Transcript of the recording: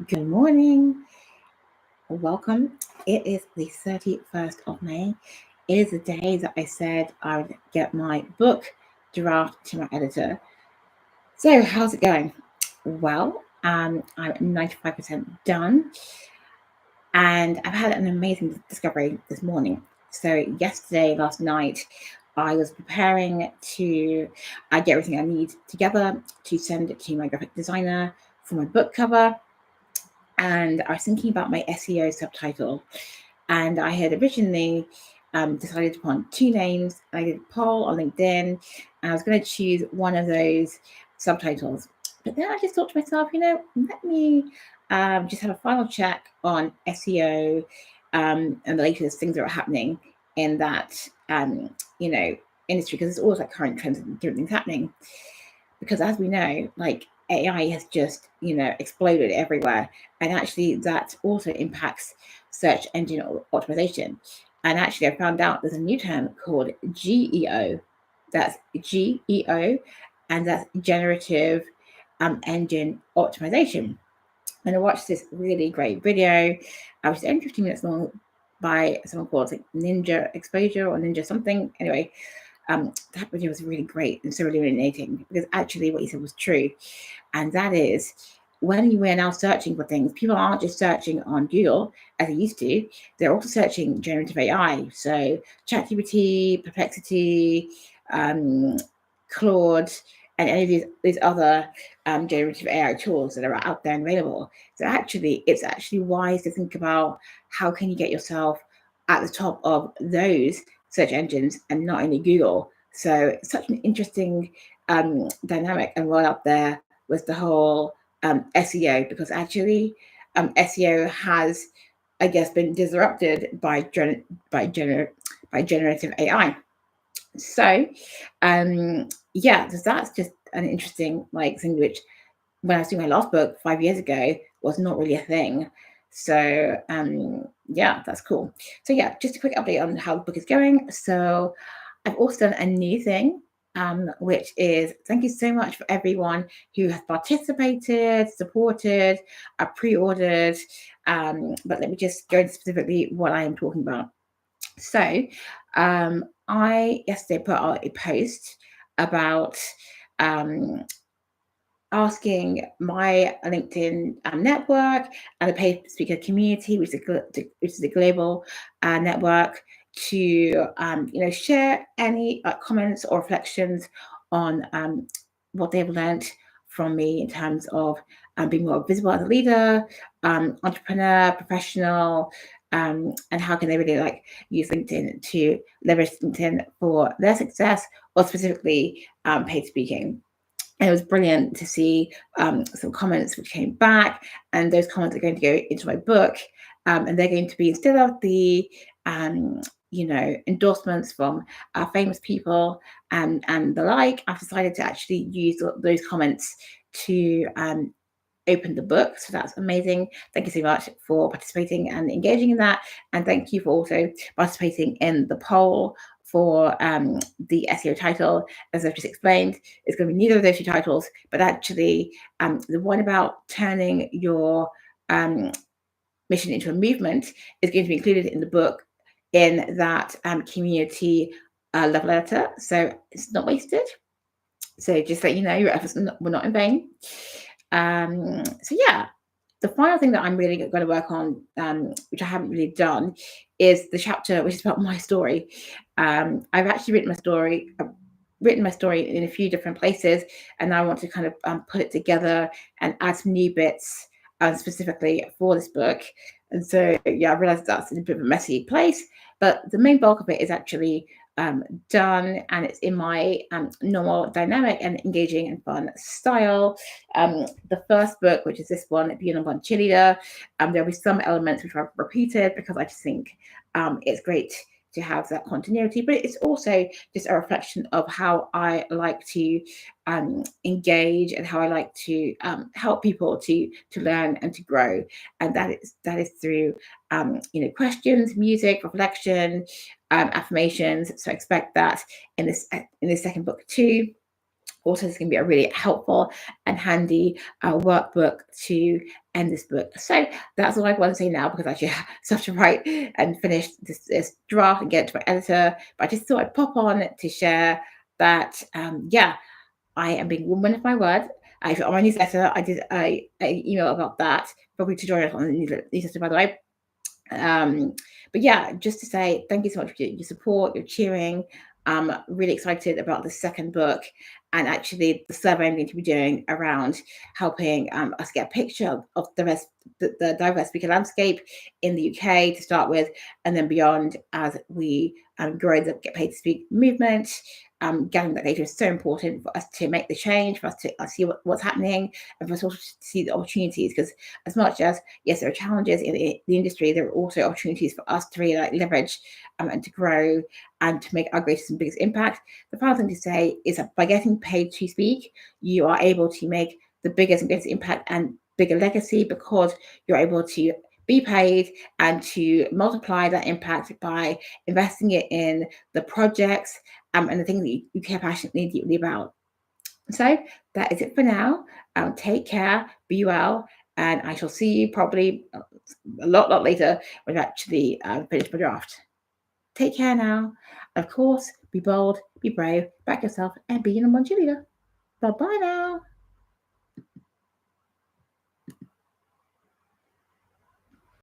Good morning. Welcome. It is the 31st of May. It is the day that I said I would get my book draft to my editor. So, how's it going? Well, I'm 95% done, and I've had an amazing discovery this morning. So, last night, I was preparing to get everything I need together to send it to my graphic designer for my book cover, and I was thinking about my SEO subtitle. And I had originally decided upon two names. I did a poll on LinkedIn, and I was going to choose one of those subtitles. But then I just thought to myself, let me just have a final check on SEO and the latest things that are happening in that, industry, because it's always like current trends and different things happening. Because as we know, like AI has just, exploded everywhere. And actually that also impacts search engine optimization. And actually I found out there's a new term called GEO. That's GEO, and that's generative engine optimization. And I watched this really great video, which is only 15 minutes long, by someone called like Ninja Exposure or Ninja something. Anyway, that video was really great and so illuminating, because actually what he said was true. And that is, when you are now searching for things, people aren't just searching on Google as they used to. They're also searching generative AI. So ChatGPT, Perplexity, Claude, and any of these other generative AI tools that are out there and available. So actually, it's actually wise to think about how can you get yourself at the top of those search engines and not only Google. So it's such an interesting dynamic and role out there with the whole SEO, because actually SEO has, I guess, been disrupted by generative AI. So that's just an interesting thing, which when I was doing my last book 5 years ago was not really a thing. So that's cool. So just a quick update on how the book is going. So I've also done a new thing, which is, thank you so much for everyone who has participated, supported, pre-ordered. But let me just go into specifically what I am talking about. So I yesterday put out a post about asking my LinkedIn network and the paid speaker community, which is a global network, to share any comments or reflections on what they've learned from me in terms of being more visible as a leader, entrepreneur, professional, and how can they really use LinkedIn to leverage LinkedIn for their success, or specifically paid speaking. And it was brilliant to see some comments which came back, and those comments are going to go into my book, and they're going to be, instead of the endorsements from famous people and the like, I've decided to actually use those comments to open the book. So that's amazing. Thank you so much for participating and engaging in that, and thank you for also participating in the poll for the SEO title. As I've just explained, it's going to be neither of those two titles, but actually the one about turning your mission into a movement is going to be included in the book, in that community love letter. So it's not wasted. So just let you know, your efforts were not in vain. The final thing that I'm really going to work on, which I haven't really done, is the chapter which is about my story. I've actually written my story in a few different places, and I want to kind of put it together and add some new bits specifically for this book. And so I realized that's in a bit of a messy place, but the main bulk of it is actually done, and it's in my normal, dynamic and engaging and fun style. The first book, which is this one, Be a Number One Cheerleader, there'll be some elements which I've repeated, because I just think it's great to have that continuity, but it's also just a reflection of how I like to engage, and how I like to help people to learn and to grow. And that is through questions, music, reflection, affirmations. So expect that in this second book too. Also, it's going to be a really helpful and handy workbook to end this book. So that's all I want to say now, because I actually have stuff to write and finish this draft and get it to my editor. But I just thought I'd pop on to share that, yeah, I am being woman of my word. If you're on my newsletter, I did a email about that. Probably to join us on the newsletter, by the way. But yeah, just to say thank you so much for your support, your cheering. I'm really excited about the second book, and actually the survey I'm going to be doing around helping us get a picture of the diverse speaker landscape in the UK to start with, and then beyond as we grow the Get Paid to Speak movement. Gathering that data is so important for us to make the change, for us to see what's happening, and for us also to see the opportunities. Because as much as, yes, there are challenges in the industry, there are also opportunities for us to really leverage and to grow and to make our greatest and biggest impact. The final thing to say is that by getting paid to speak, you are able to make the biggest and greatest impact and bigger legacy, because you're able to be paid and to multiply that impact by investing it in the projects and the things that you care passionately and deeply about. So that is it for now. Take care, be well, and I shall see you probably a lot later when I actually finish my draft. Take care now. Of course, be bold, be brave, back yourself, and be your number one cheerleader. Bye bye now.